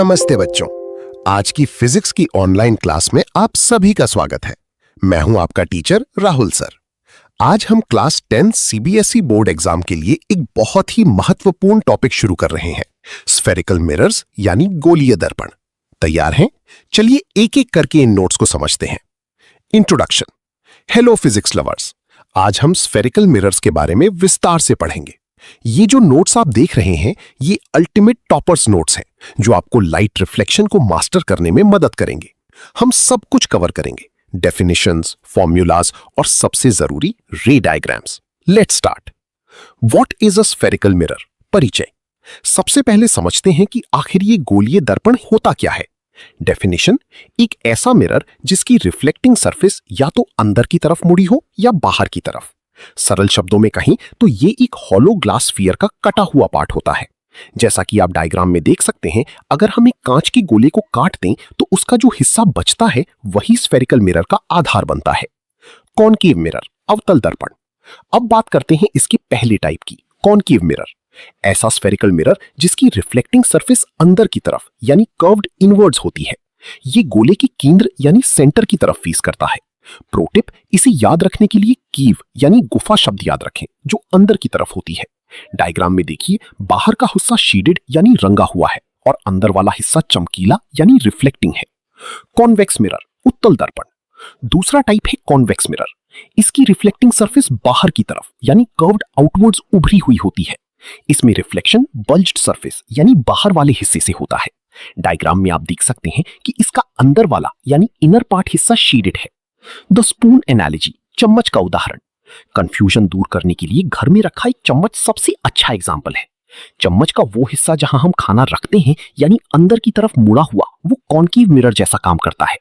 नमस्ते बच्चों। आज की फिजिक्स की ऑनलाइन क्लास में आप सभी का स्वागत है। मैं हूं आपका टीचर राहुल सर। आज हम क्लास 10 सीबीएसई बोर्ड एग्जाम के लिए एक बहुत ही महत्वपूर्ण टॉपिक शुरू कर रहे हैं, स्फेरिकल मिरर्स यानी गोलीय दर्पण। तैयार हैं? चलिए एक एक करके इन नोट्स को समझते हैं। इंट्रोडक्शन। हेलो फिजिक्स लवर्स, आज हम स्फेरिकल मिरर्स के बारे में विस्तार से पढ़ेंगे। ये जो नोट्स आप देख रहे हैं, ये अल्टीमेट टॉपर्स नोट्स हैं, जो आपको लाइट रिफ्लेक्शन को मास्टर करने में मदद करेंगे। हम सब कुछ कवर करेंगे, डेफिनेशंस, फॉर्मूलाज और सबसे जरूरी रे diagrams. Let's start. What is a spherical mirror? परिचय। सबसे पहले समझते हैं कि आखिर ये गोलीय दर्पण होता क्या है। डेफिनेशन: एक ऐसा मिरर जिसकी रिफ्लेक्टिंग सरफेस या तो अंदर की तरफ मुड़ी हो या बाहर की तरफ। सरल शब्दों में कहीं तो ये एक हॉलो ग्लास स्फीयर का कटा हुआ पार्ट होता है। जैसा कि आप डायग्राम में देख सकते हैं, अगर हम एक कांच के गोले को काट दें तो उसका जो हिस्सा बचता है वही स्फेरिकल मिरर का आधार बनता है। कॉनकेव मिरर, अवतल दर्पण। अब बात करते हैं इसके पहले टाइप की, कॉनकेव मिरर। ऐसा स्फेरिकल मिरर जिसकी रिफ्लेक्टिंग सरफेस अंदर की तरफ यानी कर्व्ड इनवर्ड्स होती है। ये गोले के केंद्र यानी सेंटर की तरफ फेस करता है। प्रोटिप: इसे याद रखने के लिए कीव यानी गुफा शब्द याद रखें, जो अंदर की तरफ होती है। डायग्राम में देखिए, बाहर का हिस्सा शेडेड यानी रंगा हुआ है और अंदर वाला हिस्सा चमकीला यानी रिफ्लेक्टिंग है। कॉन्वेक्स मिरर, उत्तल दर्पण। दूसरा टाइप है कॉन्वेक्स मिरर। इसकी रिफ्लेक्टिंग सरफेस बाहर की तरफ यानी कर्व्ड आउटवर्ड्स उभरी हुई होती है। इसमें रिफ्लेक्शन बल्ज्ड सरफेस यानी बाहर वाले हिस्से से होता है। डायग्राम में आप देख सकते हैं कि इसका अंदर वाला यानी इनर पार्ट हिस्सा शेडेड है। द स्पून एनालॉजी, चम्मच का उदाहरण। कंफ्यूजन दूर करने के लिए घर में रखा एक चम्मच सबसे अच्छा एग्जाम्पल है। चम्मच का वो हिस्सा जहां हम खाना रखते हैं यानी अंदर की तरफ मुड़ा हुआ, वो कॉनकेव मिरर जैसा काम करता है।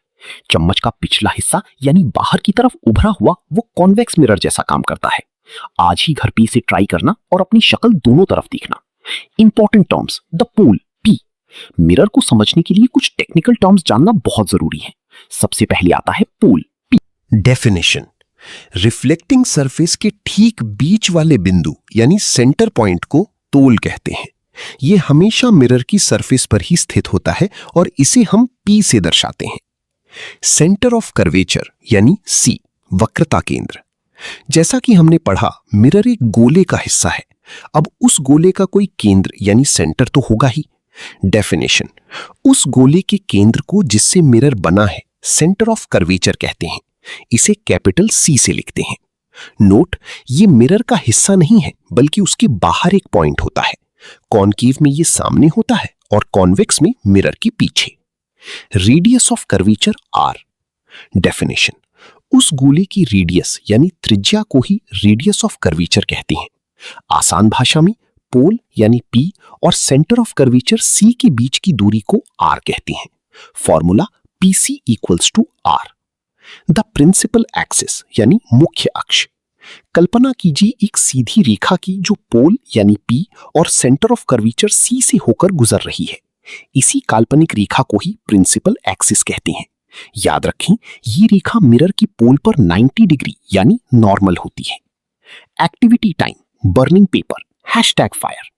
चम्मच का पिछला हिस्सा यानी बाहर की तरफ उभरा हुआ, वो कॉन्वेक्स मिरर जैसा काम करता है। आज ही घर पे इसे ट्राई करना और अपनी शक्ल दोनों तरफ देखना। Important terms, the pole, P. Mirror को समझने के लिए कुछ टेक्निकल टर्म्स जानना बहुत जरूरी है। सबसे पहले आता है पोल। डेफिनेशन: रिफ्लेक्टिंग सरफेस के ठीक बीच वाले बिंदु यानी सेंटर पॉइंट को पोल कहते हैं। यह हमेशा मिरर की सरफेस पर ही स्थित होता है और इसे हम P से दर्शाते हैं। सेंटर ऑफ कर्वेचर यानी C, वक्रता केंद्र। जैसा कि हमने पढ़ा, मिरर एक गोले का हिस्सा है। अब उस गोले का कोई केंद्र यानी सेंटर तो होगा ही। डेफिनेशन: उस गोले के केंद्र को जिससे मिरर बना है सेंटर ऑफ कर्वेचर कहते हैं। इसे कैपिटल C से लिखते हैं। नोट: ये मिरर का हिस्सा नहीं है, बल्कि उसके बाहर एक पॉइंट होता है। कॉनकेव में ये सामने होता है और कॉन्वेक्स में मिरर के पीछे। Radius of curvature R। Definition: उस गोले की रेडियस यानी त्रिज्या को ही रेडियस ऑफ कर्वेचर कहते हैं। आसान भाषा में पोल यानी P और सेंटर ऑफ कर्वेचर C के बीच की दूरी को R कहते हैं। Formula PC equals to R। The principal axis यानी मुख्य अक्ष। कल्पना कीजिए एक सीधी रेखा की जो पोल यानी P और सेंटर ऑफ कर्वेचर C से होकर गुजर रही है। इसी काल्पनिक रेखा को ही प्रिंसिपल एक्सिस कहते हैं। याद रखें, ये रेखा मिरर की पोल पर 90 डिग्री यानी नॉर्मल होती है। Activity time, burning paper, #fire.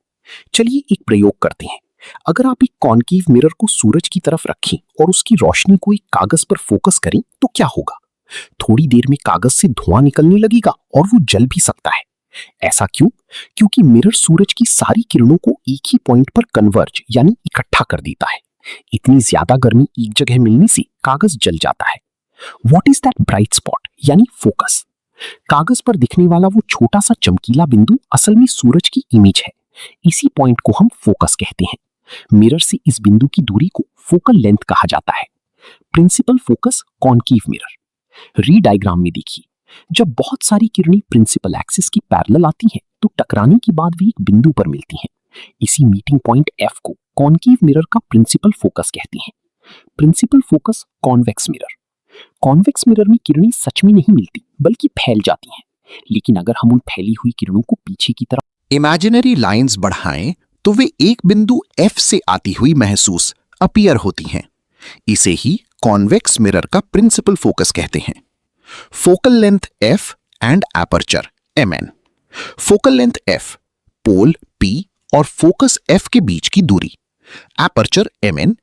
चलिए एक प्रयोग करते हैं। अगर आप एक कॉनकेव मिरर को सूरज की तरफ रखें और उसकी रोशनी को एक कागज पर फोकस करें तो क्या होगा? थोड़ी देर में कागज से धुआं निकलने लगेगा और वो जल भी सकता है। ऐसा क्यों? क्योंकि मिरर सूरज की सारी किरणों को एक ही पॉइंट पर कन्वर्ज यानी इकट्ठा कर देता है। इतनी ज्यादा गर्मी एक जगह मिलने से कागज जल जाता है। What is that bright spot यानी फोकस? कागज पर दिखने वाला वो छोटा सा चमकीला बिंदु असल में सूरज की इमेज है। इसी पॉइंट को हम फोकस कहते हैं। मिरर से इस बिंदु की दूरी को फोकल लेंथ कहा जाता है। Principal focus, concave mirror. Ray diagram में देखिए, जब बहुत सारी किरणें प्रिंसिपल एक्सिस की पैरेलल आती हैं तो टकराने के बाद वे एक बिंदु पर मिलती हैं। इसी मीटिंग पॉइंट F को कॉनकेव मिरर का प्रिंसिपल फोकस कहते हैं। Principal focus, convex mirror. Convex mirror में किरणें सच में नहीं मिलती बल्कि फैल जाती हैं। लेकिन अगर हम उन फैली हुई किरणों को पीछे की तरफ इमेजिनरी लाइंस बढ़ाएं तो वे एक बिंदु F से आती हुई महसूस अपीयर होती हैं। इसे ही कॉन्वेक्स मिरर का प्रिंसिपल फोकस कहते हैं। Focal length F and aperture Mn। Focal length F, pole P और फोकस F के बीच की दूरी। एपर्चर Mn,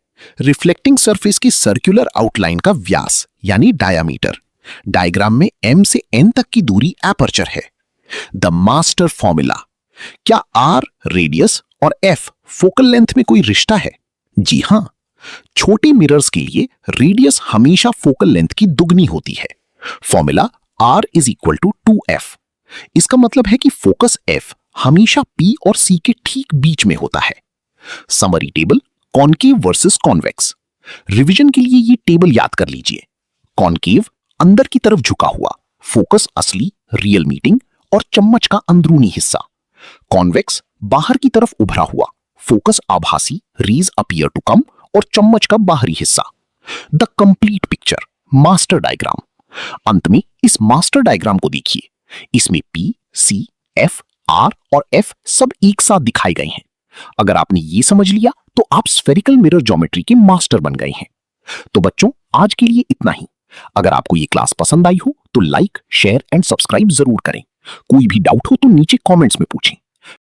रिफ्लेक्टिंग सरफेस की सर्कुलर आउटलाइन का व्यास यानी डायामीटर। डायग्राम में m से n तक की दूरी एपर्चर है। The master formula. क्या r रेडियस और f फोकल लेंथ में कोई रिश्ता है? जी हां, छोटे मिरर्स के लिए रेडियस हमेशा फोकल लेंथ की दुगनी होती है। Formula r is equal to 2f। इसका मतलब है कि फोकस f हमेशा p और c के ठीक बीच में होता है। Summary table concave versus convex. Revision के लिए ये टेबल याद कर लीजिए। कॉनकेव अंदर की तरफ झुका हुआ, फोकस असली रियल मीटिंग और चम्मच का अंदरूनी हिस्सा। कॉन्वेक्स बाहर की तरफ उभरा हुआ, फोकस आभासी रीज अपीयर टू कम और चम्मच का बाहरी हिस्सा। The complete picture master diagram. अंत में इस मास्टर डायग्राम को देखिए। इसमें P, C, F, R और F सब एक साथ दिखाए गए हैं। अगर आपने ये समझ लिया तो आप स्फेरिकल मिरर ज्योमेट्री के मास्टर बन गए हैं। तो बच्चों, आज के लिए इतना ही। अगर आपको ये क्लास पसंद आई हो तो लाइक, शेयर एंड सब्सक्राइब जरूर करें। कोई भी डाउट हो तो नीचे कमेंट्स में पूछें।